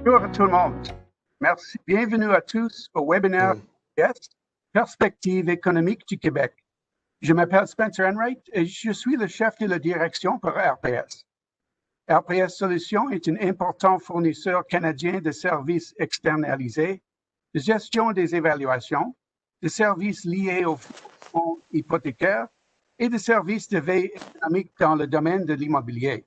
Bonjour à tout le monde. Merci. Bienvenue à tous au webinaire Perspectives économiques du Québec. Je m'appelle Spencer Enright et je suis le chef de la direction pour RPS. RPS Solutions est un important fournisseur canadien de services externalisés, de gestion des évaluations, de services liés aux fonds hypothécaires et de services de veille économique dans le domaine de l'immobilier.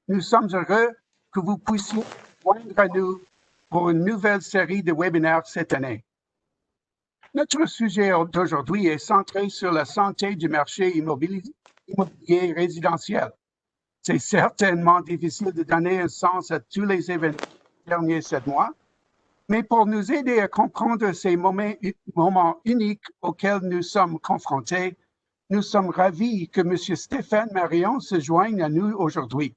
Nous sommes heureux que vous puissiez joindre à nous pour une nouvelle série de webinaires cette année. Notre sujet d'aujourd'hui est centré sur la santé du marché immobilier résidentiel. C'est certainement difficile de donner un sens à tous les événements des derniers 7 mois, mais pour nous aider à comprendre ces moments uniques auxquels nous sommes confrontés, nous sommes ravis que M. Stéphane Marion se joigne à nous aujourd'hui.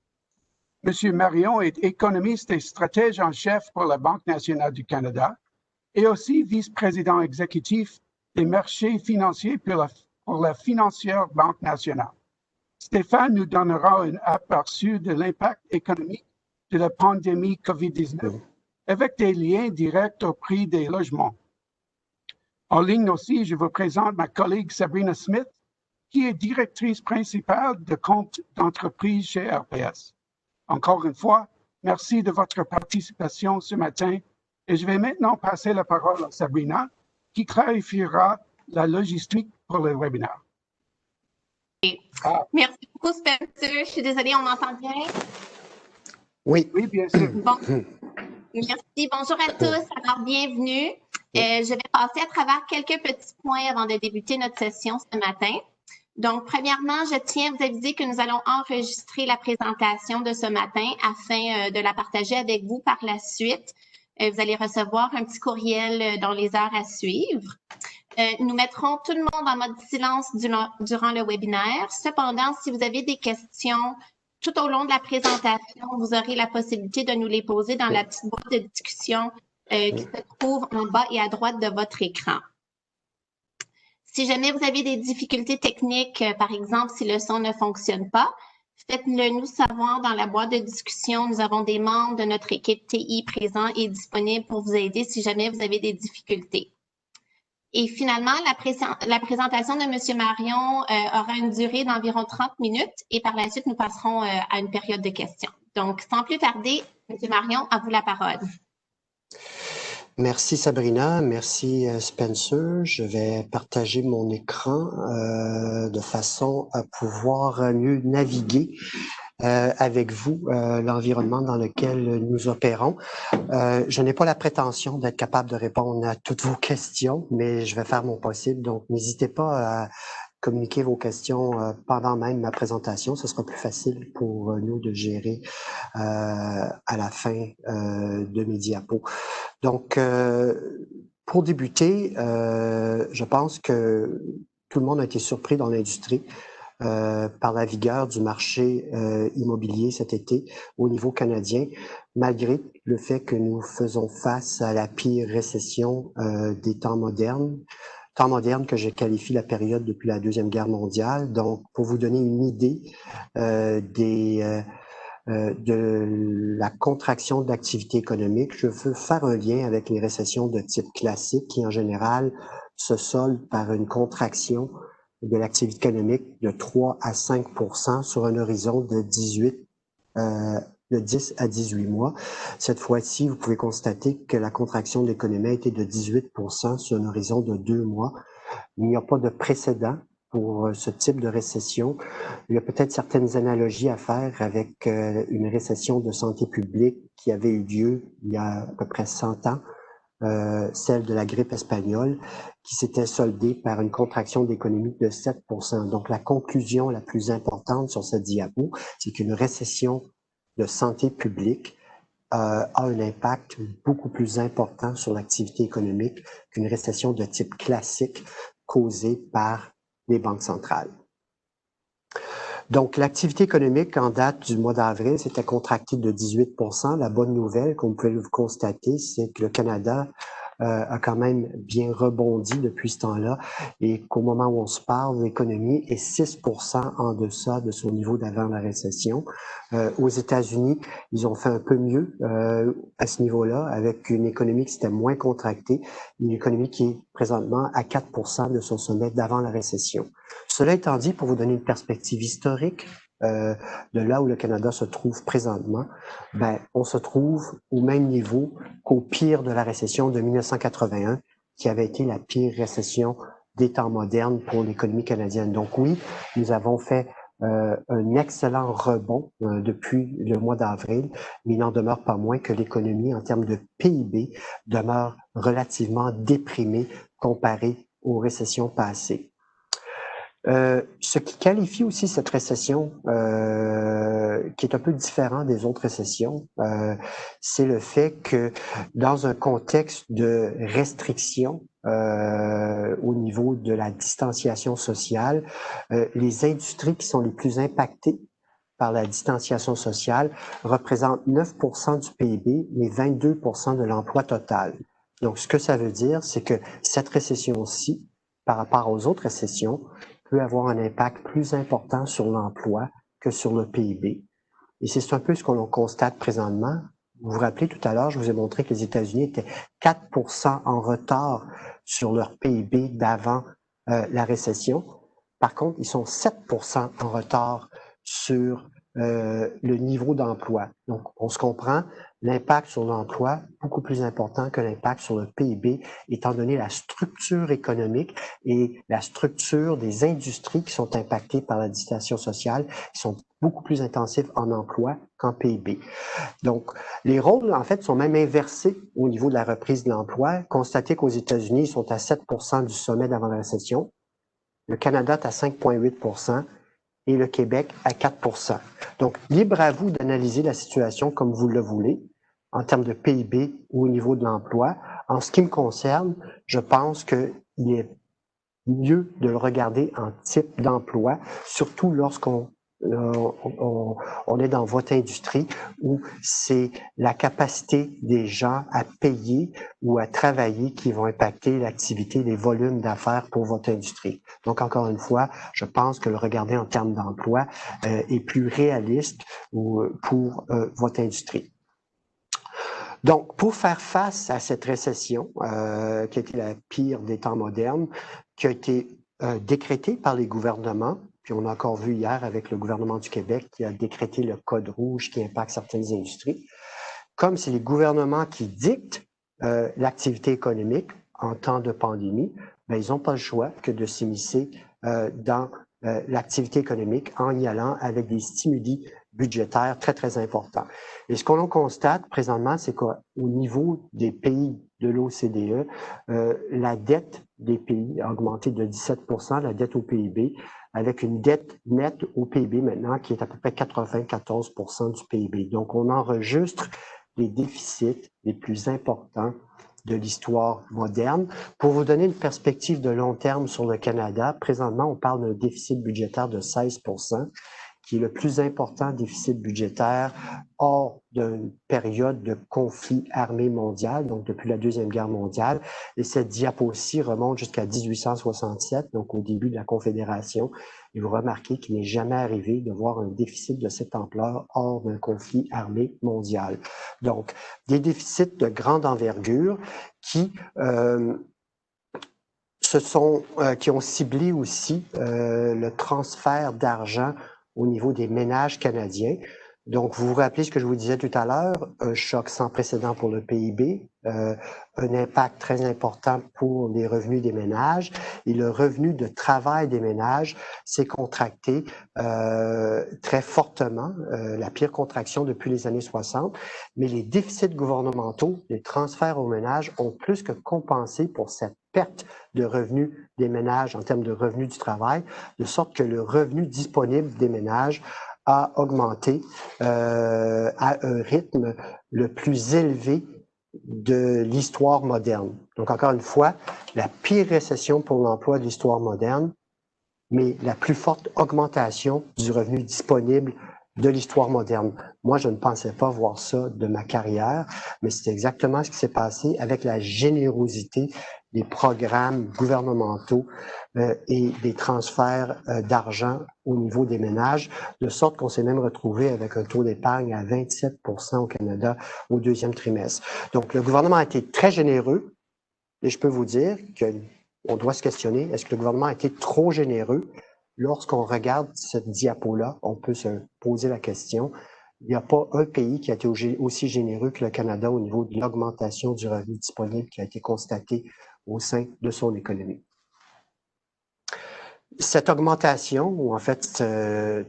M. Marion est économiste et stratège en chef pour la Banque nationale du Canada et aussi vice-président exécutif des marchés financiers pour la financière Banque nationale. Stéphane nous donnera un aperçu de l'impact économique de la pandémie COVID-19 avec des liens directs au prix des logements. En ligne aussi, je vous présente ma collègue Sabrina Smith, qui est directrice principale de compte d'entreprise chez RPS. Encore une fois, merci de votre participation ce matin et je vais maintenant passer la parole à Sabrina qui clarifiera la logistique pour le webinaire. Merci beaucoup, Spencer. Je suis désolée, on m'entend bien? Oui, bien sûr. Bon. Merci. Bonjour à tous. Alors, bienvenue. Je vais passer à travers quelques petits points avant de débuter notre session ce matin. Donc, premièrement, je tiens à vous aviser que nous allons enregistrer la présentation de ce matin afin de la partager avec vous par la suite. Vous allez recevoir un petit courriel dans les heures à suivre. Nous mettrons tout le monde en mode silence durant le webinaire. Cependant, si vous avez des questions tout au long de la présentation, vous aurez la possibilité de nous les poser dans la petite boîte de discussion qui se trouve en bas et à droite de votre écran. Si jamais vous avez des difficultés techniques, par exemple, si le son ne fonctionne pas, faites-le nous savoir dans la boîte de discussion. Nous avons des membres de notre équipe TI présents et disponibles pour vous aider si jamais vous avez des difficultés. Et finalement, la présentation de M. Marion aura une durée d'environ 30 minutes et par la suite, nous passerons à une période de questions. Donc, sans plus tarder, M. Marion, à vous la parole. Merci Sabrina, merci Spencer. Je vais partager mon écran de façon à pouvoir mieux naviguer avec vous l'environnement dans lequel nous opérons. Je n'ai pas la prétention d'être capable de répondre à toutes vos questions, mais je vais faire mon possible. Donc, n'hésitez pas à communiquer vos questions pendant même ma présentation. Ce sera plus facile pour nous de gérer à la fin de mes diapos. Donc, pour débuter, je pense que tout le monde a été surpris dans l'industrie par la vigueur du marché immobilier cet été au niveau canadien, malgré le fait que nous faisons face à la pire récession des temps modernes que je qualifie la période depuis la Deuxième Guerre mondiale. Donc, pour vous donner une idée de la contraction de l'activité économique, je veux faire un lien avec les récessions de type classique qui, en général, se soldent par une contraction de l'activité économique de 3 à 5% sur un horizon de 10 à 18 mois. Cette fois-ci, vous pouvez constater que la contraction de l'économie a été de 18% sur un horizon de 2 mois. Il n'y a pas de précédent pour ce type de récession. Il y a peut-être certaines analogies à faire avec une récession de santé publique qui avait eu lieu il y a à peu près 100 ans, celle de la grippe espagnole, qui s'était soldée par une contraction d'économie de 7%. Donc, la conclusion la plus importante sur ce diapo, c'est qu'une récession de santé publique a un impact beaucoup plus important sur l'activité économique qu'une récession de type classique causée par les banques centrales. Donc, l'activité économique en date du mois d'avril s'était contractée de 18%. La bonne nouvelle, comme vous pouvez le constater, c'est que le Canada a quand même bien rebondi depuis ce temps-là et qu'au moment où on se parle, l'économie est 6% en deçà de son niveau d'avant la récession. Aux États-Unis, ils ont fait un peu mieux à ce niveau-là, avec une économie qui s'était moins contractée, une économie qui est présentement à 4% de son sommet d'avant la récession. Cela étant dit, pour vous donner une perspective historique de là où le Canada se trouve présentement, ben, on se trouve au même niveau qu'au pire de la récession de 1981, qui avait été la pire récession des temps modernes pour l'économie canadienne. Donc oui, nous avons fait un excellent rebond depuis le mois d'avril, mais il n'en demeure pas moins que l'économie, en termes de PIB, demeure relativement déprimée comparée aux récessions passées. Ce qui qualifie aussi cette récession, qui est un peu différent des autres récessions, c'est le fait que dans un contexte de restriction au niveau de la distanciation sociale, les industries qui sont les plus impactées par la distanciation sociale représentent 9% du PIB, mais 22% de l'emploi total. Donc, ce que ça veut dire, c'est que cette récession-ci, par rapport aux autres récessions, peut avoir un impact plus important sur l'emploi que sur le PIB. Et c'est un peu ce qu'on constate présentement. Vous vous rappelez, tout à l'heure, je vous ai montré que les États-Unis étaient 4% en retard sur leur PIB d'avant la récession. Par contre, ils sont 7% en retard sur le niveau d'emploi. Donc, on se comprend, l'impact sur l'emploi beaucoup plus important que l'impact sur le PIB, étant donné la structure économique et la structure des industries qui sont impactées par la distanciation sociale, qui sont beaucoup plus intensives en emploi qu'en PIB. Donc, les rôles, en fait, sont même inversés au niveau de la reprise de l'emploi. Constatez qu'aux États-Unis, ils sont à 7% du sommet d'avant la récession. Le Canada est à 5,8% et le Québec à 4%. Donc, libre à vous d'analyser la situation comme vous le voulez, en termes de PIB ou au niveau de l'emploi. En ce qui me concerne, je pense qu'il est mieux de le regarder en type d'emploi, surtout lorsqu'on est dans votre industrie où c'est la capacité des gens à payer ou à travailler qui vont impacter l'activité, les volumes d'affaires pour votre industrie. Donc, encore une fois, je pense que le regarder en termes d'emploi est plus réaliste pour votre industrie. Donc, pour faire face à cette récession, qui a été la pire des temps modernes, qui a été décrétée par les gouvernements, puis on a encore vu hier avec le gouvernement du Québec qui a décrété le code rouge qui impacte certaines industries. Comme c'est les gouvernements qui dictent l'activité économique en temps de pandémie, ben, ils n'ont pas le choix que de s'immiscer dans l'activité économique en y allant avec des stimuli budgétaires très, très importants. Et ce qu'on constate présentement, c'est qu'au niveau des pays de l'OCDE, la dette des pays a augmenté de 17%, la dette au PIB, avec une dette nette au PIB maintenant qui est à peu près 94% du PIB. Donc, on enregistre les déficits les plus importants de l'histoire moderne. Pour vous donner une perspective de long terme sur le Canada, présentement, on parle d'un déficit budgétaire de 16%, qui est le plus important déficit budgétaire hors d'une période de conflit armé mondial, donc depuis la Deuxième Guerre mondiale. Et cette diapo-ci remonte jusqu'à 1867, donc au début de la Confédération. Et vous remarquez qu'il n'est jamais arrivé de voir un déficit de cette ampleur hors d'un conflit armé mondial. Donc, des déficits de grande envergure qui qui ont ciblé aussi le transfert d'argent au niveau des ménages canadiens. Donc, vous vous rappelez ce que je vous disais tout à l'heure, un choc sans précédent pour le PIB, un impact très important pour les revenus des ménages, et le revenu de travail des ménages s'est contracté très fortement, la pire contraction depuis les années 60, mais les déficits gouvernementaux, les transferts aux ménages ont plus que compensé pour cette perte de revenus des ménages en termes de revenus du travail, de sorte que le revenu disponible des ménages a augmenté à un rythme le plus élevé de l'histoire moderne. Donc, encore une fois, la pire récession pour l'emploi de l'histoire moderne, mais la plus forte augmentation du revenu disponible de l'histoire moderne. Moi, je ne pensais pas voir ça de ma carrière, mais c'est exactement ce qui s'est passé avec la générosité des programmes gouvernementaux et des transferts d'argent au niveau des ménages, de sorte qu'on s'est même retrouvé avec un taux d'épargne à 27% au Canada au deuxième trimestre. Donc, le gouvernement a été très généreux et je peux vous dire qu'on doit se questionner, est-ce que le gouvernement a été trop généreux? Lorsqu'on regarde cette diapo-là, on peut se poser la question, il n'y a pas un pays qui a été aussi généreux que le Canada au niveau de l'augmentation du revenu disponible qui a été constatée au sein de son économie. Cette augmentation, ou en fait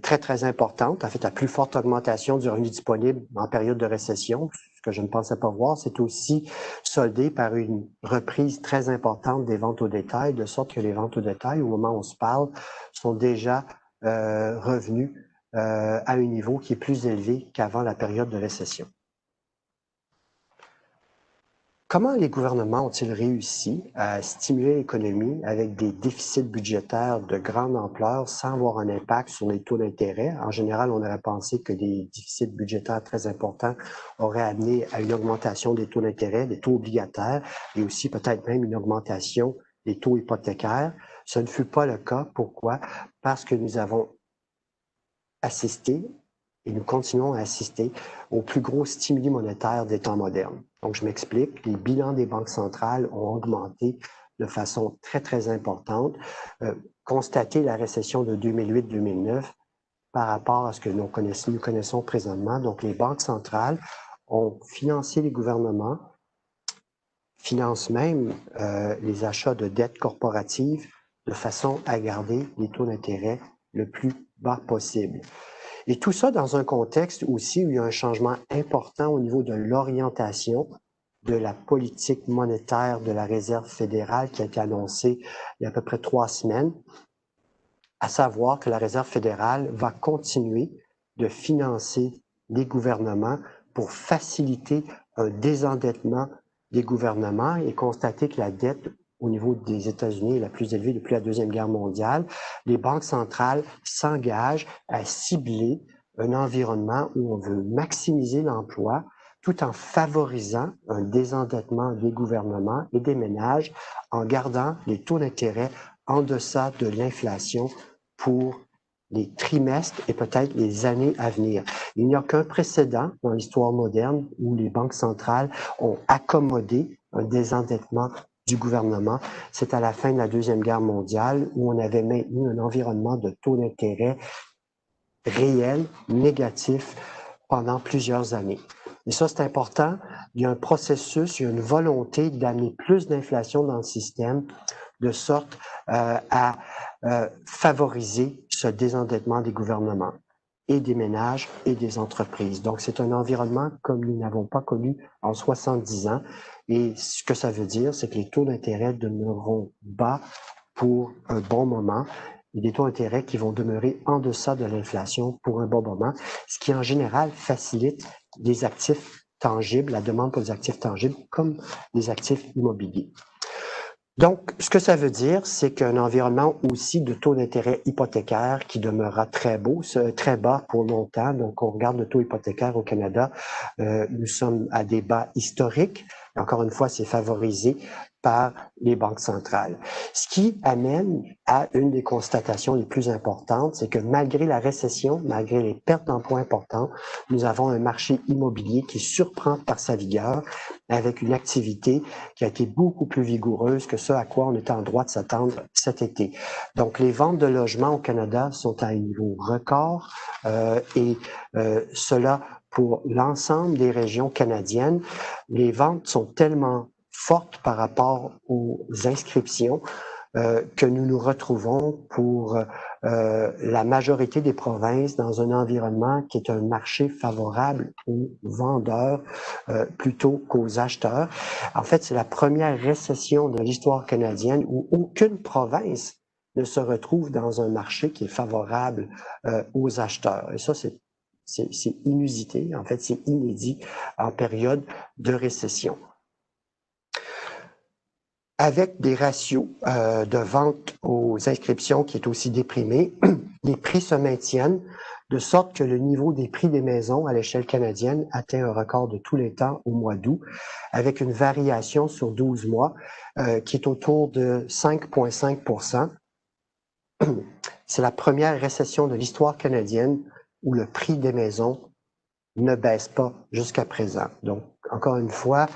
très, très importante, en fait la plus forte augmentation du revenu disponible en période de récession, ce que je ne pensais pas voir, c'est aussi soldé par une reprise très importante des ventes au détail, de sorte que les ventes au détail, au moment où on se parle, sont déjà revenus à un niveau qui est plus élevé qu'avant la période de récession. Comment les gouvernements ont-ils réussi à stimuler l'économie avec des déficits budgétaires de grande ampleur sans avoir un impact sur les taux d'intérêt? En général, on aurait pensé que des déficits budgétaires très importants auraient amené à une augmentation des taux d'intérêt, des taux obligataires et aussi peut-être même une augmentation des taux hypothécaires. Ce ne fut pas le cas. Pourquoi? Parce que nous avons assisté et nous continuons à assister au plus gros stimuli monétaire des temps modernes. Donc, je m'explique, les bilans des banques centrales ont augmenté de façon très, très importante. Constater la récession de 2008-2009 par rapport à ce que nous connaissons présentement. Donc, les banques centrales ont financé les gouvernements, financent même les achats de dettes corporatives de façon à garder les taux d'intérêt le plus bas possible. Et tout ça dans un contexte aussi où il y a un changement important au niveau de l'orientation de la politique monétaire de la Réserve fédérale qui a été annoncée il y a à peu près 3 semaines, à savoir que la Réserve fédérale va continuer de financer les gouvernements pour faciliter un désendettement des gouvernements et constater que la dette au niveau des États-Unis est la plus élevée depuis la Deuxième Guerre mondiale. Les banques centrales s'engagent à cibler un environnement où on veut maximiser l'emploi tout en favorisant un désendettement des gouvernements et des ménages en gardant les taux d'intérêt en deçà de l'inflation pour les trimestres et peut-être les années à venir. Il n'y a qu'un précédent dans l'histoire moderne où les banques centrales ont accommodé un désendettement du gouvernement. C'est à la fin de la Deuxième Guerre mondiale où on avait maintenu un environnement de taux d'intérêt réel, négatif, pendant plusieurs années. Et ça, c'est important. Il y a un processus, il y a une volonté d'amener plus d'inflation dans le système de sorte à favoriser ce désendettement des gouvernements et des ménages et des entreprises. Donc, c'est un environnement comme nous n'avons pas connu en 70 ans. Et ce que ça veut dire, c'est que les taux d'intérêt demeureront bas pour un bon moment et des taux d'intérêt qui vont demeurer en deçà de l'inflation pour un bon moment, ce qui en général facilite les actifs tangibles, la demande pour des actifs tangibles comme les actifs immobiliers. Donc, ce que ça veut dire, c'est qu'un environnement aussi de taux d'intérêt hypothécaire qui demeurera très bas pour longtemps. Donc, on regarde le taux hypothécaire au Canada, nous sommes à des bas historiques. Encore une fois, c'est favorisé par les banques centrales. Ce qui amène à une des constatations les plus importantes, c'est que malgré la récession, malgré les pertes d'emplois importantes, nous avons un marché immobilier qui surprend par sa vigueur, avec une activité qui a été beaucoup plus vigoureuse que ce à quoi on était en droit de s'attendre cet été. Donc, les ventes de logements au Canada sont à un niveau record et cela pour l'ensemble des régions canadiennes. Les ventes sont tellement fortes par rapport aux inscriptions que nous nous retrouvons pour la majorité des provinces dans un environnement qui est un marché favorable aux vendeurs plutôt qu'aux acheteurs. En fait, c'est la première récession de l'histoire canadienne où aucune province ne se retrouve dans un marché qui est favorable aux acheteurs. Et ça, c'est inusité, en fait, c'est inédit en période de récession. Avec des ratios de vente aux inscriptions qui est aussi déprimé, les prix se maintiennent de sorte que le niveau des prix des maisons à l'échelle canadienne atteint un record de tous les temps au mois d'août, avec une variation sur 12 mois qui est autour de 5,5 %. C'est la première récession de l'histoire canadienne où le prix des maisons ne baisse pas jusqu'à présent. Donc, encore une fois,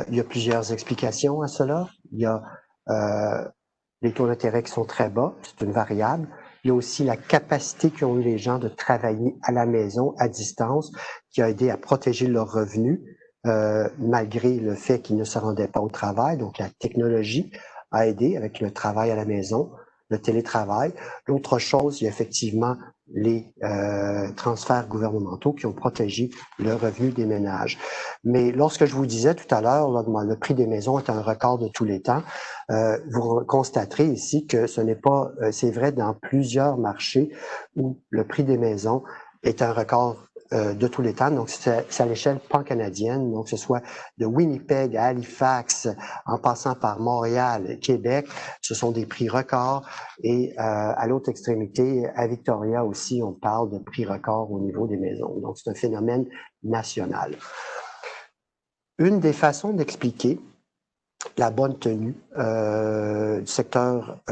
il y a plusieurs explications à cela. Il y a les taux d'intérêt qui sont très bas, c'est une variable. Il y a aussi la capacité qu'ont eu les gens de travailler à la maison, à distance, qui a aidé à protéger leurs revenus, malgré le fait qu'ils ne se rendaient pas au travail. Donc, la technologie a aidé avec le travail à la maison, le télétravail. L'autre chose, il y a effectivement les transferts gouvernementaux qui ont protégé le revenu des ménages. Mais lorsque je vous disais tout à l'heure, le prix des maisons est un record de tous les temps, vous constaterez ici que ce n'est pas, c'est vrai dans plusieurs marchés où le prix des maisons est un record de tous les temps. Donc, c'est à l'échelle pan-canadienne, donc que ce soit de Winnipeg à Halifax, en passant par Montréal, Québec, ce sont des prix records. Et à l'autre extrémité, à Victoria aussi, on parle de prix records au niveau des maisons. Donc, c'est un phénomène national. Une des façons d'expliquer la bonne tenue du secteur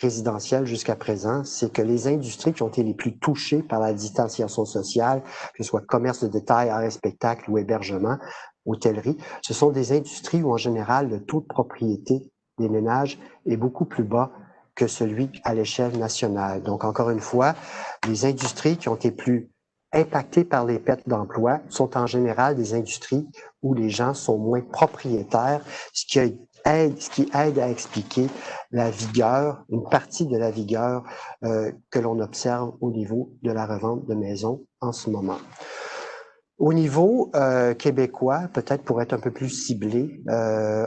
résidentiel jusqu'à présent, c'est que les industries qui ont été les plus touchées par la distanciation sociale, que ce soit commerce de détail, arts et spectacle ou hébergement, hôtellerie, ce sont des industries où en général le taux de propriété des ménages est beaucoup plus bas que celui à l'échelle nationale. Donc encore une fois, les industries qui ont été plus impactées par les pertes d'emploi sont en général des industries où les gens sont moins propriétaires, ce qui aide à expliquer la vigueur, une partie de la vigueur que l'on observe au niveau de la revente de maisons en ce moment. Au niveau québécois, peut-être pour être un peu plus ciblé,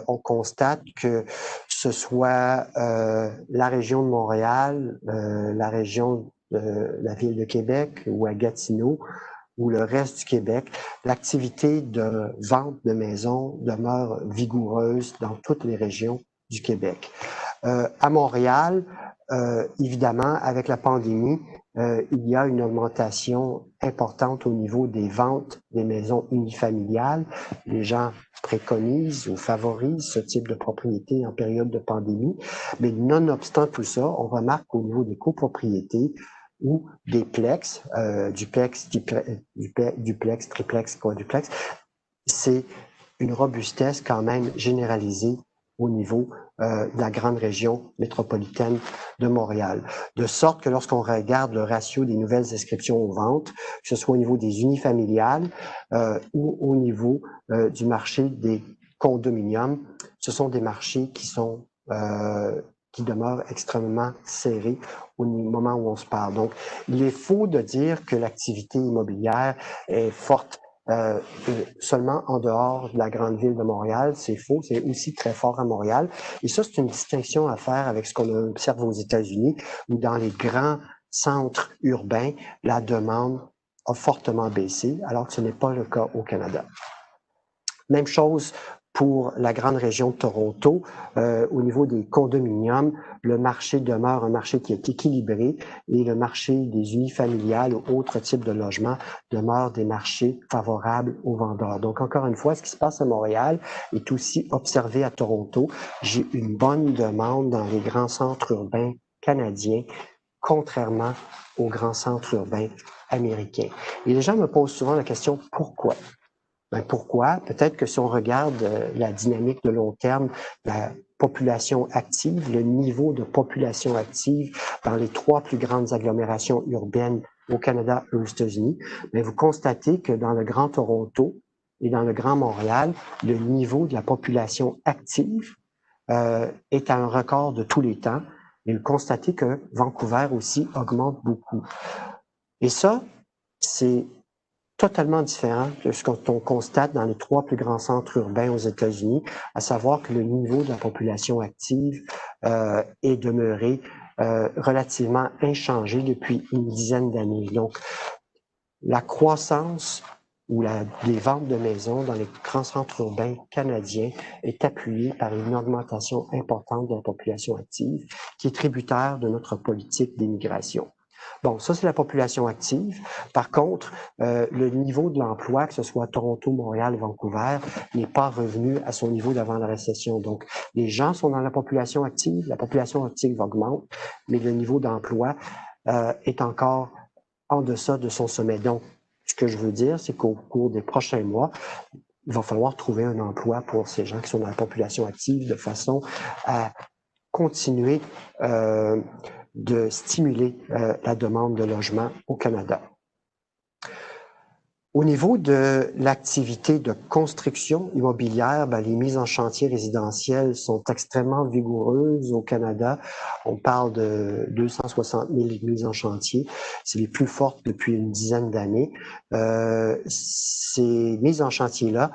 on constate que ce soit la région de Montréal, la région de la ville de Québec ou à Gatineau, ou le reste du Québec, l'activité de vente de maisons demeure vigoureuse dans toutes les régions du Québec. À Montréal, évidemment, avec la pandémie, il y a une augmentation importante au niveau des ventes des maisons unifamiliales. Les gens préconisent ou favorisent ce type de propriété en période de pandémie. Mais nonobstant tout ça, on remarque qu'au niveau des copropriétés, ou des plex, duplex, triplex, quadruplex, c'est une robustesse quand même généralisée au niveau de la grande région métropolitaine de Montréal. De sorte que lorsqu'on regarde le ratio des nouvelles inscriptions aux ventes, que ce soit au niveau des unifamiliales ou au niveau du marché des condominiums, ce sont des marchés qui sont qui demeurent extrêmement serrés au moment où on se parle. Donc, il est faux de dire que l'activité immobilière est forte seulement en dehors de la grande ville de Montréal. C'est faux, c'est aussi très fort à Montréal. Et ça, c'est une distinction à faire avec ce qu'on observe aux États-Unis, où dans les grands centres urbains, la demande a fortement baissé, alors que ce n'est pas le cas au Canada. Même chose pour la grande région de Toronto. Au niveau des condominiums, le marché demeure un marché qui est équilibré et le marché des unifamiliales ou autres types de logements demeure des marchés favorables aux vendeurs. Donc, encore une fois, ce qui se passe à Montréal est aussi observé à Toronto. J'ai une bonne demande dans les grands centres urbains canadiens, contrairement aux grands centres urbains américains. Et les gens me posent souvent la question, pourquoi? Ben pourquoi? Peut-être que si on regarde la dynamique de long terme, la population active, le niveau de population active dans les 3 plus grandes agglomérations urbaines au Canada et aux États-Unis, ben vous constatez que dans le Grand Toronto et dans le Grand Montréal, le niveau de la population active est à un record de tous les temps. Et vous constatez que Vancouver aussi augmente beaucoup. Et ça, c'est totalement différent de ce qu'on constate dans les 3 plus grands centres urbains aux États-Unis, à savoir que le niveau de la population active est demeuré relativement inchangé depuis une dizaine d'années. Donc, la croissance ou les ventes de maisons dans les grands centres urbains canadiens est appuyée par une augmentation importante de la population active qui est tributaire de notre politique d'immigration. Bon, ça, c'est la population active. Par contre, le niveau de l'emploi, que ce soit à Toronto, Montréal, Vancouver, n'est pas revenu à son niveau d'avant la récession. Donc, les gens sont dans la population active augmente, mais le niveau d'emploi est encore en deçà de son sommet. Donc, ce que je veux dire, c'est qu'au cours des prochains mois, il va falloir trouver un emploi pour ces gens qui sont dans la population active de façon à continuer de stimuler la demande de logement au Canada. Au niveau de l'activité de construction immobilière, les mises en chantier résidentielles sont extrêmement vigoureuses au Canada. On parle de 260 000 mises en chantier. C'est les plus fortes depuis une dizaine d'années. Ces mises en chantier-là,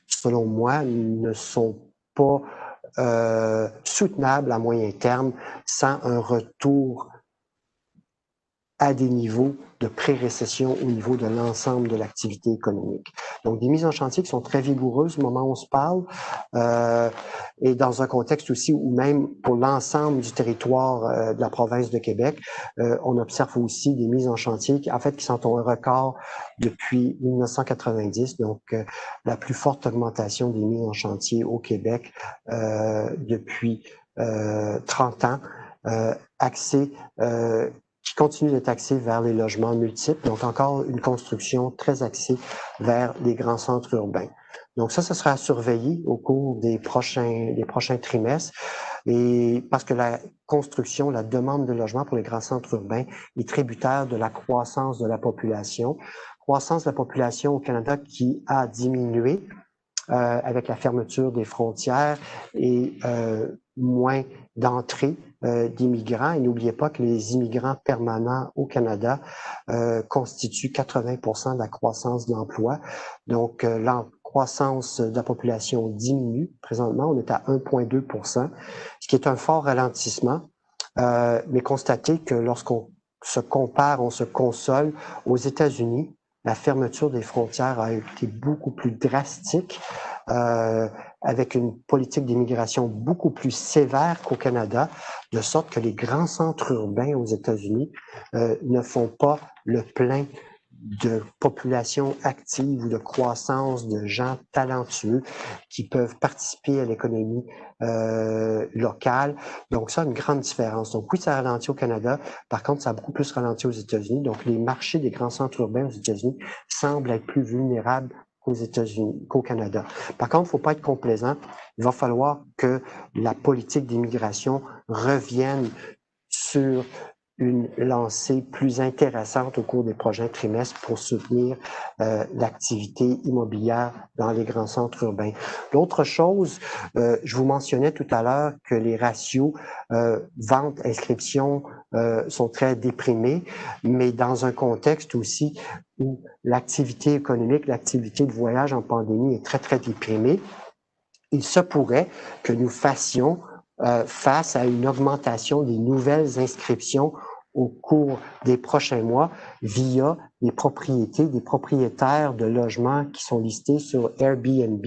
selon moi, ne sont pas soutenables à moyen terme sans un retour à des niveaux de pré-récession au niveau de l'ensemble de l'activité économique. Donc, des mises en chantier qui sont très vigoureuses au moment où on se parle, et dans un contexte aussi où même pour l'ensemble du territoire de la province de Québec, on observe aussi des mises en chantier qui, en fait, qui sont un record depuis 1990, donc la plus forte augmentation des mises en chantier au Québec depuis 30 ans, qui continue d'être axé vers les logements multiples, donc encore une construction très axée vers les grands centres urbains. Donc ça sera à surveiller au cours des prochains trimestres, et parce que la construction, la demande de logement pour les grands centres urbains est tributaire de la croissance de la population. Croissance de la population au Canada qui a diminué avec la fermeture des frontières et moins d'entrée d'immigrants. Et n'oubliez pas que les immigrants permanents au Canada constituent 80% de la croissance de l'emploi. Donc, la croissance de la population diminue. Présentement, on est à 1,2%, ce qui est un fort ralentissement. Mais constatez que lorsqu'on se compare, on se console aux États-Unis, la fermeture des frontières a été beaucoup plus drastique, avec une politique d'immigration beaucoup plus sévère qu'au Canada, de sorte que les grands centres urbains aux États-Unis ne font pas le plein de population active ou de croissance de gens talentueux qui peuvent participer à l'économie locale. Donc ça, une grande différence. Donc oui, ça ralentit au Canada. Par contre, ça a beaucoup plus ralenti aux États-Unis. Donc les marchés des grands centres urbains aux États-Unis semblent être plus vulnérables qu'aux États-Unis, qu'au Canada. Par contre, il ne faut pas être complaisant. Il va falloir que la politique d'immigration revienne sur une lancée plus intéressante au cours des prochains trimestres pour soutenir l'activité immobilière dans les grands centres urbains. L'autre chose, je vous mentionnais tout à l'heure que les ratios vente-inscription sont très déprimés, mais dans un contexte aussi où l'activité économique, l'activité de voyage en pandémie est très, très déprimée, il se pourrait que nous fassions face à une augmentation des nouvelles inscriptions au cours des prochains mois via des propriétaires de logements qui sont listés sur Airbnb,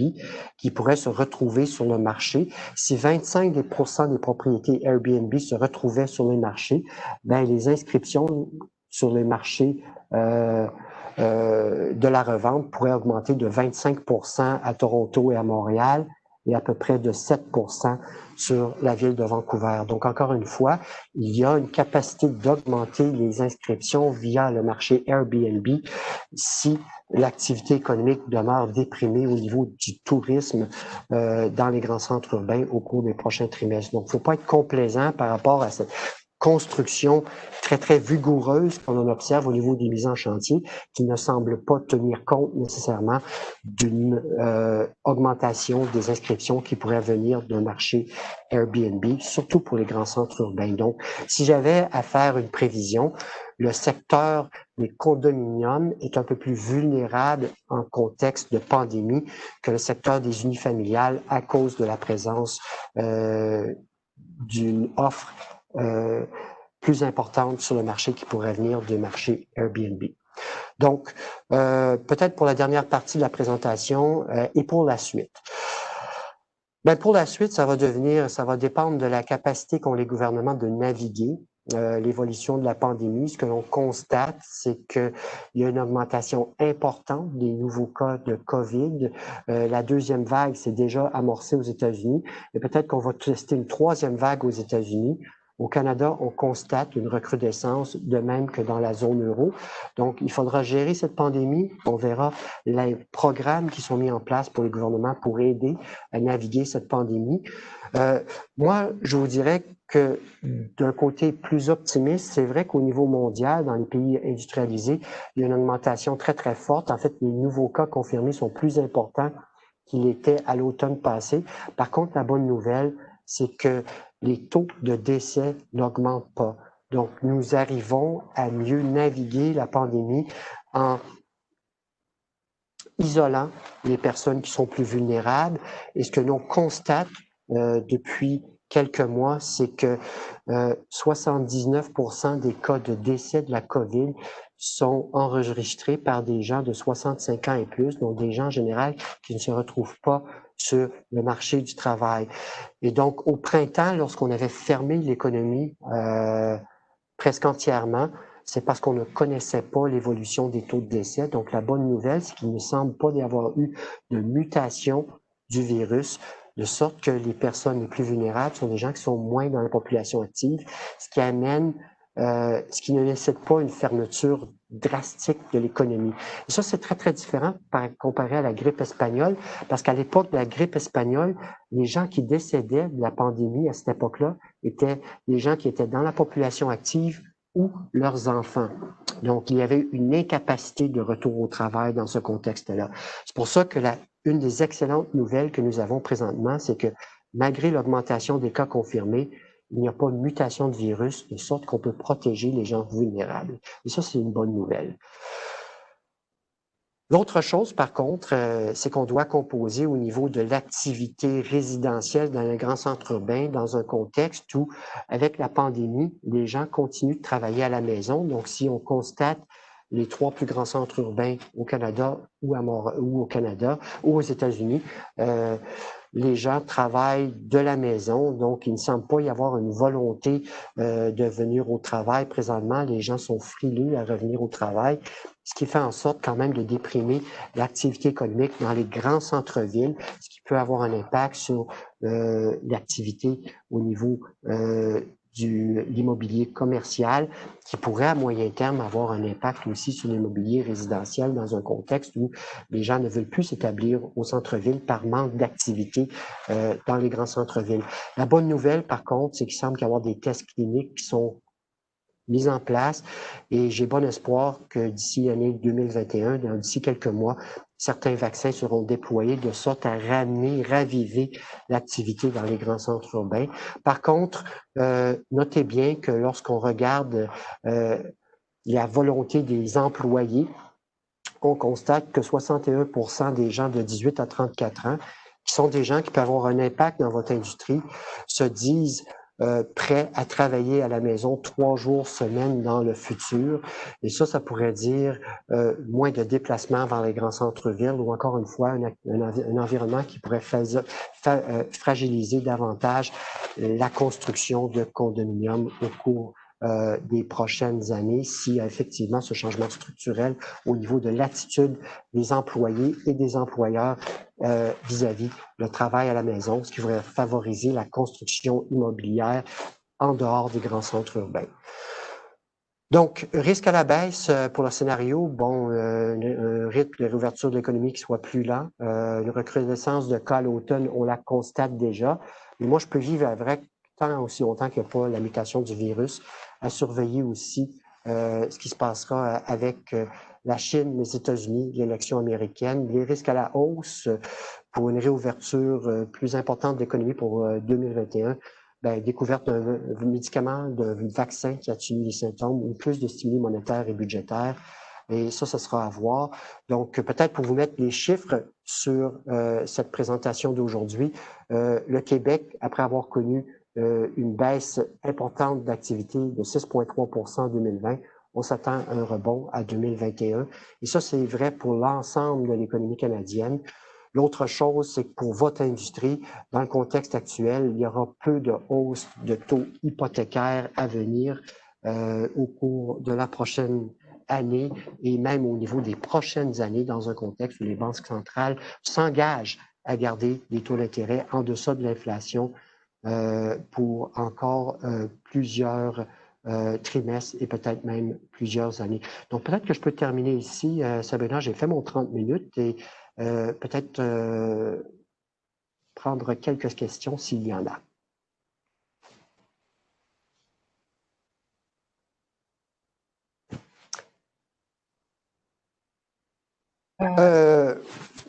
qui pourraient se retrouver sur le marché. Si 25% des propriétés Airbnb se retrouvaient sur les marchés, les inscriptions sur les marchés de la revente pourraient augmenter de 25% à Toronto et à Montréal, et à peu près de 7% sur la ville de Vancouver. Donc, encore une fois, il y a une capacité d'augmenter les inscriptions via le marché Airbnb si l'activité économique demeure déprimée au niveau du tourisme dans les grands centres urbains au cours des prochains trimestres. Donc, il ne faut pas être complaisant par rapport à cette construction très, très vigoureuse qu'on en observe au niveau des mises en chantier, qui ne semble pas tenir compte nécessairement d'une augmentation des inscriptions qui pourrait venir d'un marché Airbnb, surtout pour les grands centres urbains. Donc, si j'avais à faire une prévision, le secteur des condominiums est un peu plus vulnérable en contexte de pandémie que le secteur des unifamiliales à cause de la présence d'une offre plus importante sur le marché qui pourrait venir du marché Airbnb. Donc, peut-être pour la dernière partie de la présentation et pour la suite. Pour la suite, ça va dépendre de la capacité qu'ont les gouvernements de naviguer l'évolution de la pandémie, ce que l'on constate, c'est qu'il y a une augmentation importante des nouveaux cas de COVID. La deuxième vague s'est déjà amorcée aux États-Unis et peut-être qu'on va tester une troisième vague aux États-Unis. Au Canada, on constate une recrudescence, de même que dans la zone euro. Donc, il faudra gérer cette pandémie. On verra les programmes qui sont mis en place pour les gouvernements pour aider à naviguer cette pandémie. Moi, je vous dirais que d'un côté plus optimiste, c'est vrai qu'au niveau mondial, dans les pays industrialisés, il y a une augmentation très, très forte. En fait, les nouveaux cas confirmés sont plus importants qu'ils étaient à l'automne passé. Par contre, la bonne nouvelle, c'est que les taux de décès n'augmentent pas. Donc, nous arrivons à mieux naviguer la pandémie en isolant les personnes qui sont plus vulnérables. Et ce que l'on constate depuis quelques mois, c'est que 79% des cas de décès de la COVID sont enregistrés par des gens de 65 ans et plus, donc des gens en général qui ne se retrouvent pas sur le marché du travail. Et donc, au printemps, lorsqu'on avait fermé l'économie presque entièrement, c'est parce qu'on ne connaissait pas l'évolution des taux de décès. Donc, la bonne nouvelle, c'est qu'il ne semble pas y avoir eu de mutation du virus, de sorte que les personnes les plus vulnérables sont des gens qui sont moins dans la population active, ce qui amène, ce qui ne nécessite pas une fermeture drastique de l'économie. Et ça, c'est très, très différent comparé à la grippe espagnole, parce qu'à l'époque de la grippe espagnole, les gens qui décédaient de la pandémie à cette époque-là étaient les gens qui étaient dans la population active ou leurs enfants. Donc, il y avait une incapacité de retour au travail dans ce contexte-là. C'est pour ça que une des excellentes nouvelles que nous avons présentement, c'est que malgré l'augmentation des cas confirmés, il n'y a pas de mutation de virus, de sorte qu'on peut protéger les gens vulnérables. Et ça, c'est une bonne nouvelle. L'autre chose, par contre, c'est qu'on doit composer au niveau de l'activité résidentielle dans les grands centres urbains dans un contexte où, avec la pandémie, les gens continuent de travailler à la maison. Donc, si on constate les 3 plus grands centres urbains au Canada ou au Canada ou aux États-Unis, les gens travaillent de la maison, donc il ne semble pas y avoir une volonté de venir au travail. Présentement, les gens sont frileux à revenir au travail, ce qui fait en sorte quand même de déprimer l'activité économique dans les grands centres-villes, ce qui peut avoir un impact sur l'activité au niveau de l'immobilier commercial, qui pourrait à moyen terme avoir un impact aussi sur l'immobilier résidentiel dans un contexte où les gens ne veulent plus s'établir au centre-ville par manque d'activité dans les grands centres-villes. La bonne nouvelle, par contre, c'est qu'il semble y avoir des tests cliniques qui sont mis en place et j'ai bon espoir que d'ici l'année 2021, d'ici quelques mois, certains vaccins seront déployés de sorte à raviver l'activité dans les grands centres urbains. Par contre, notez bien que lorsqu'on regarde la volonté des employés, on constate que 61% des gens de 18 à 34 ans, qui sont des gens qui peuvent avoir un impact dans votre industrie, se disent prêts à travailler à la maison 3 jours semaine dans le futur. Et ça pourrait dire moins de déplacements vers les grands centres-villes ou encore une fois un environnement qui pourrait fragiliser davantage la construction de condominiums au cours des prochaines années s'il y a effectivement ce changement structurel au niveau de l'attitude des employés et des employeurs vis-à-vis le travail à la maison, ce qui pourrait favoriser la construction immobilière en dehors des grands centres urbains. Donc, risque à la baisse pour le scénario, bon, un rythme de réouverture de l'économie qui soit plus lent, une recrudescence de cas à l'automne, on la constate déjà, mais moi je peux vivre avec tant aussi longtemps qu'il n'y a pas la mutation du virus, à surveiller aussi ce qui se passera avec la Chine, les États-Unis, l'élection américaine, les risques à la hausse pour une réouverture plus importante de l'économie pour 2021, découverte d'un médicament, d'un vaccin qui atténue les symptômes ou plus de stimuli monétaires et budgétaires. Et ça sera à voir. Donc, peut-être pour vous mettre les chiffres sur cette présentation d'aujourd'hui, le Québec, après avoir connu une baisse importante d'activité de 6,3% en 2020. On s'attend à un rebond à 2021. Et ça, c'est vrai pour l'ensemble de l'économie canadienne. L'autre chose, c'est que pour votre industrie, dans le contexte actuel, il y aura peu de hausse de taux hypothécaires à venir au cours de la prochaine année et même au niveau des prochaines années dans un contexte où les banques centrales s'engagent à garder les taux d'intérêt en deçà de l'inflation pour encore plusieurs trimestres et peut-être même plusieurs années. Donc, peut-être que je peux terminer ici. Sabrina, j'ai fait mon 30 minutes et peut-être prendre quelques questions s'il y en a.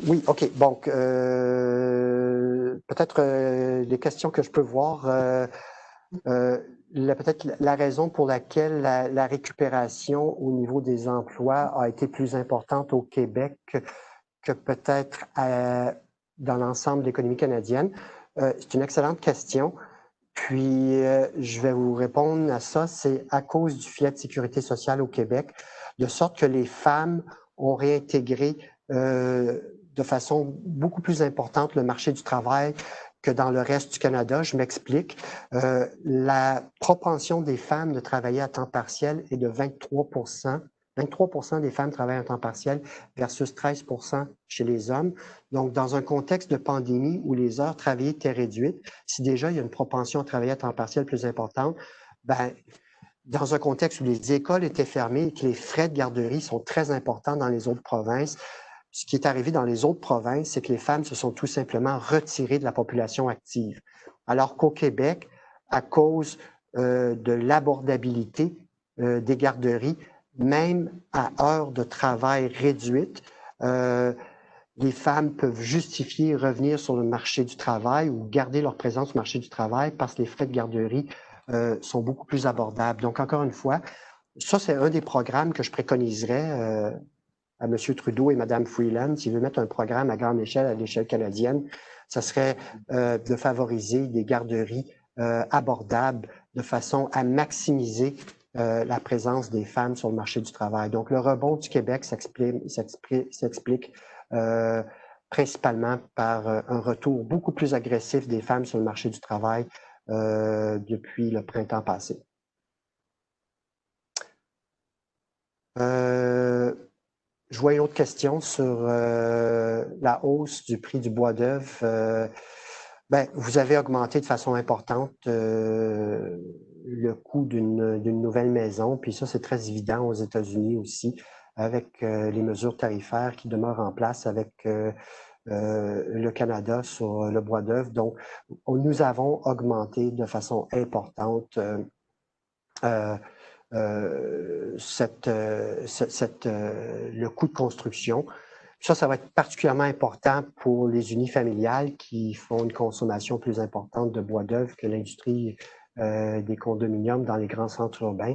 Oui, OK. Donc, peut-être les questions que je peux voir. Peut-être la raison pour laquelle la récupération au niveau des emplois a été plus importante au Québec que peut-être dans l'ensemble de l'économie canadienne. C'est une excellente question. Puis, je vais vous répondre à ça. C'est à cause du filet de sécurité sociale au Québec, de sorte que les femmes ont réintégré de façon beaucoup plus importante le marché du travail que dans le reste du Canada. Je m'explique. La propension des femmes de travailler à temps partiel est de 23%. 23% des femmes travaillent à temps partiel versus 13% chez les hommes. Donc, dans un contexte de pandémie où les heures travaillées étaient réduites, si déjà il y a une propension à travailler à temps partiel plus importante, ben, dans un contexte où les écoles étaient fermées et que les frais de garderie sont très importants dans les autres provinces, ce qui est arrivé dans les autres provinces, c'est que les femmes se sont tout simplement retirées de la population active. Alors qu'au Québec, à cause de l'abordabilité des garderies, même à heures de travail réduites, les femmes peuvent justifier revenir sur le marché du travail ou garder leur présence au marché du travail parce que les frais de garderie sont beaucoup plus abordables. Donc, encore une fois, ça, c'est un des programmes que je préconiserais à M. Trudeau et Mme Freeland, s'ils veulent mettre un programme à grande échelle, à l'échelle canadienne, ça serait de favoriser des garderies abordables de façon à maximiser la présence des femmes sur le marché du travail. Donc, le rebond du Québec s'explique principalement par un retour beaucoup plus agressif des femmes sur le marché du travail depuis le printemps passé. Je vois une autre question sur la hausse du prix du bois d'œuvre. Ben, vous avez augmenté de façon importante le coût d'une nouvelle maison, puis ça, c'est très évident aux États-Unis aussi, avec les mesures tarifaires qui demeurent en place avec le Canada sur le bois d'œuvre. Donc, nous avons augmenté de façon importante le coût de construction. Ça va être particulièrement important pour les unifamiliales qui font une consommation plus importante de bois d'œuvre que l'industrie des condominiums dans les grands centres urbains.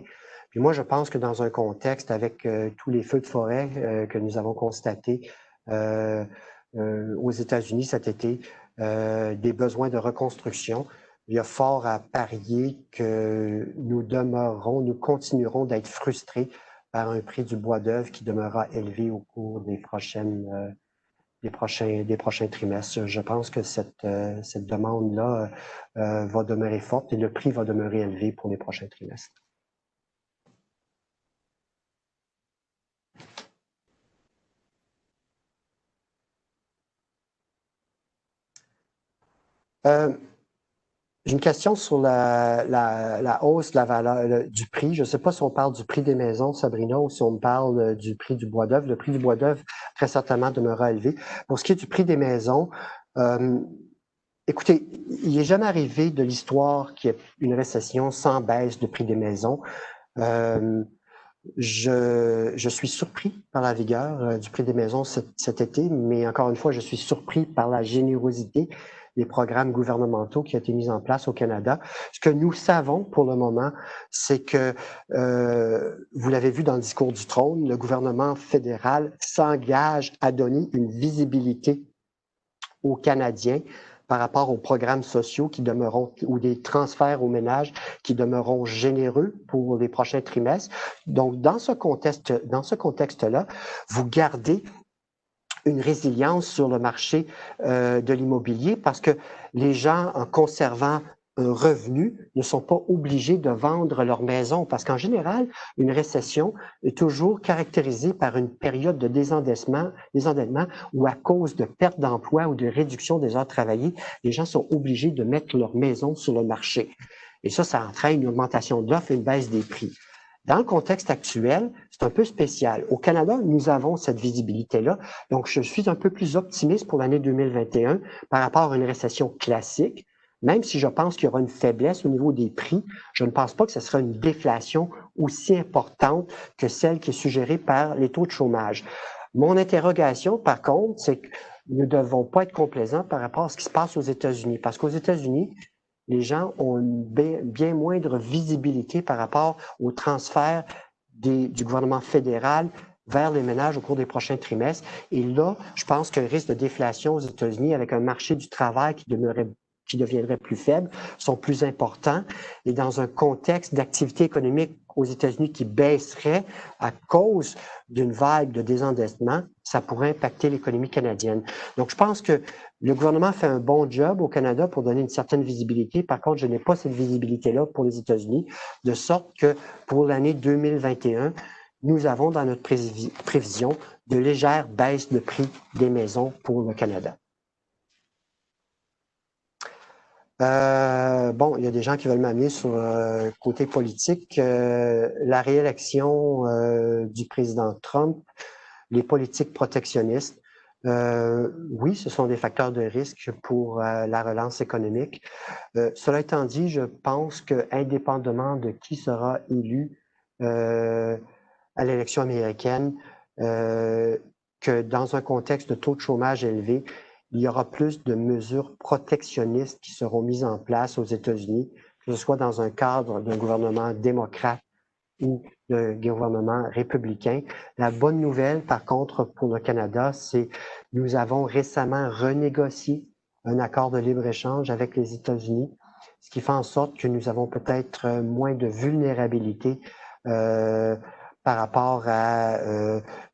Puis moi, je pense que dans un contexte avec tous les feux de forêt que nous avons constatés aux États-Unis cet été, des besoins de reconstruction, il y a fort à parier que nous continuerons d'être frustrés par un prix du bois d'œuvre qui demeurera élevé au cours des prochains trimestres. Je pense que cette demande-là va demeurer forte et le prix va demeurer élevé pour les prochains trimestres. J'ai une question sur la hausse de la valeur du prix. Je ne sais pas si on parle du prix des maisons, Sabrina, ou si on parle du prix du bois d'œuvre. Le prix du bois d'œuvre, très certainement, demeurera élevé. Pour ce qui est du prix des maisons, écoutez, il n'est jamais arrivé de l'histoire qu'il y ait une récession sans baisse de prix des maisons. Je suis surpris par la vigueur du prix des maisons cet été, mais encore une fois, je suis surpris par la générosité des programmes gouvernementaux qui ont été mis en place au Canada. Ce que nous savons pour le moment, c'est que, vous l'avez vu dans le discours du trône, le gouvernement fédéral s'engage à donner une visibilité aux Canadiens par rapport aux programmes sociaux qui demeureront, ou des transferts aux ménages qui demeureront généreux pour les prochains trimestres. Donc, dans ce contexte-là, vous gardez une résilience sur le marché de l'immobilier parce que les gens, en conservant un revenu, ne sont pas obligés de vendre leur maison parce qu'en général, une récession est toujours caractérisée par une période de désendettement où à cause de perte d'emploi ou de réduction des heures travaillées, les gens sont obligés de mettre leur maison sur le marché. Et ça entraîne une augmentation de l'offre et une baisse des prix. Dans le contexte actuel, c'est un peu spécial. Au Canada, nous avons cette visibilité-là. Donc, je suis un peu plus optimiste pour l'année 2021 par rapport à une récession classique. Même si je pense qu'il y aura une faiblesse au niveau des prix, je ne pense pas que ce sera une déflation aussi importante que celle qui est suggérée par les taux de chômage. Mon interrogation, par contre, c'est que nous ne devons pas être complaisants par rapport à ce qui se passe aux États-Unis. Parce qu'aux États-Unis, les gens ont une bien moindre visibilité par rapport au transfert du gouvernement fédéral vers les ménages au cours des prochains trimestres. Et là, je pense qu'un risque de déflation aux États-Unis avec un marché du travail qui deviendrait plus faible, sont plus importants. Et dans un contexte d'activité économique aux États-Unis qui baisserait à cause d'une vague de désendettement, ça pourrait impacter l'économie canadienne. Donc, je pense que le gouvernement fait un bon job au Canada pour donner une certaine visibilité. Par contre, je n'ai pas cette visibilité-là pour les États-Unis, de sorte que pour l'année 2021, nous avons dans notre prévision de légères baisses de prix des maisons pour le Canada. Bon, il y a des gens qui veulent m'amener sur le côté politique. La réélection du président Trump, les politiques protectionnistes, oui, ce sont des facteurs de risque pour la relance économique. Cela étant dit, je pense que indépendamment de qui sera élu à l'élection américaine, que dans un contexte de taux de chômage élevé, il y aura plus de mesures protectionnistes qui seront mises en place aux États-Unis, que ce soit dans un cadre d'un gouvernement démocrate ou d'un gouvernement républicain. La bonne nouvelle, par contre, pour le Canada, c'est que nous avons récemment renégocié un accord de libre-échange avec les États-Unis, ce qui fait en sorte que nous avons peut-être moins de vulnérabilité par rapport à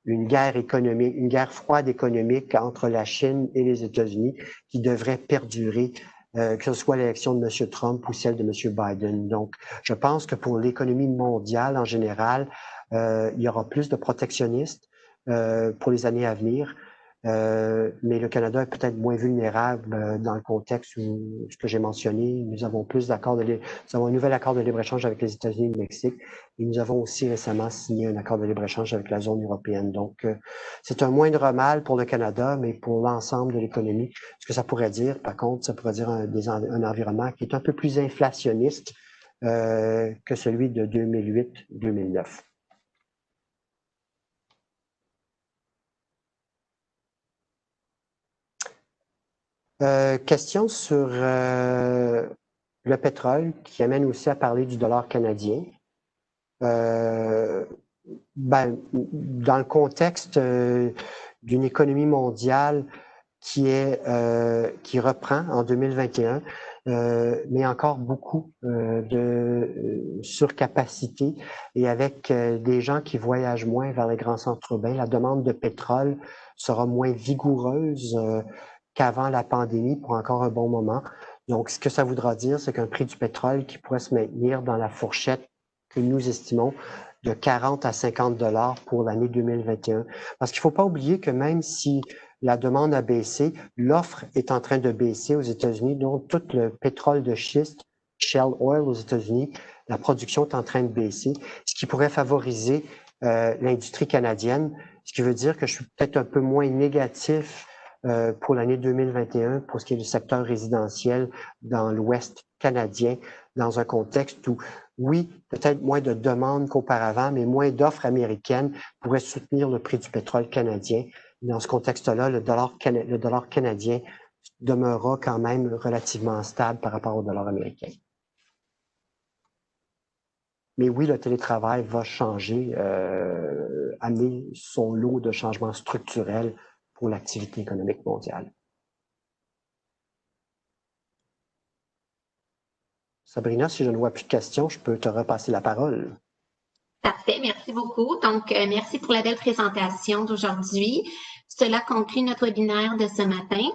une guerre économique, une guerre froide économique entre la Chine et les États-Unis qui devrait perdurer, que ce soit l'élection de M. Trump ou celle de M. Biden. Donc, je pense que pour l'économie mondiale en général, il y aura plus de protectionnistes pour les années à venir. Mais le Canada est peut-être moins vulnérable dans le contexte où ce que j'ai mentionné. Nous avons nous avons un nouvel accord de libre-échange avec les États-Unis et le Mexique. Et nous avons aussi récemment signé un accord de libre-échange avec la zone européenne. Donc, c'est un moindre mal pour le Canada, mais pour l'ensemble de l'économie. Ce que ça pourrait dire, par contre, ça pourrait dire un environnement qui est un peu plus inflationniste que celui de 2008-2009. Question sur le pétrole qui amène aussi à parler du dollar canadien. Dans le contexte d'une économie mondiale qui reprend en 2021, mais encore beaucoup de surcapacité et avec des gens qui voyagent moins vers les grands centres urbains, la demande de pétrole sera moins vigoureuse qu'avant la pandémie pour encore un bon moment. Donc, ce que ça voudra dire, c'est qu'un prix du pétrole qui pourrait se maintenir dans la fourchette que nous estimons de 40 à 50 $ pour l'année 2021. Parce qu'il ne faut pas oublier que même si la demande a baissé, l'offre est en train de baisser aux États-Unis, donc tout le pétrole de schiste, Shell Oil aux États-Unis, la production est en train de baisser, ce qui pourrait favoriser l'industrie canadienne, ce qui veut dire que je suis peut-être un peu moins négatif pour l'année 2021 pour ce qui est du secteur résidentiel dans l'Ouest canadien, dans un contexte où, oui, peut-être moins de demandes qu'auparavant, mais moins d'offres américaines pourraient soutenir le prix du pétrole canadien. Dans ce contexte-là, le dollar canadien demeurera quand même relativement stable par rapport au dollar américain. Mais oui, le télétravail va changer, amener son lot de changements structurels pour l'activité économique mondiale. Sabrina, si je ne vois plus de questions, je peux te repasser la parole. Parfait, merci beaucoup. Donc, merci pour la belle présentation d'aujourd'hui. Cela conclut notre webinaire de ce matin.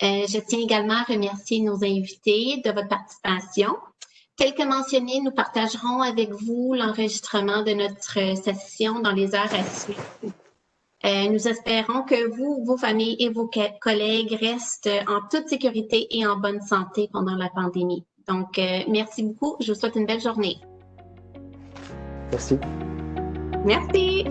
Je tiens également à remercier nos invités de votre participation. Tel que mentionné, nous partagerons avec vous l'enregistrement de notre session dans les heures à suivre. Nous espérons que vous, vos familles et vos collègues restent en toute sécurité et en bonne santé pendant la pandémie. Donc, merci beaucoup. Je vous souhaite une belle journée. Merci. Merci.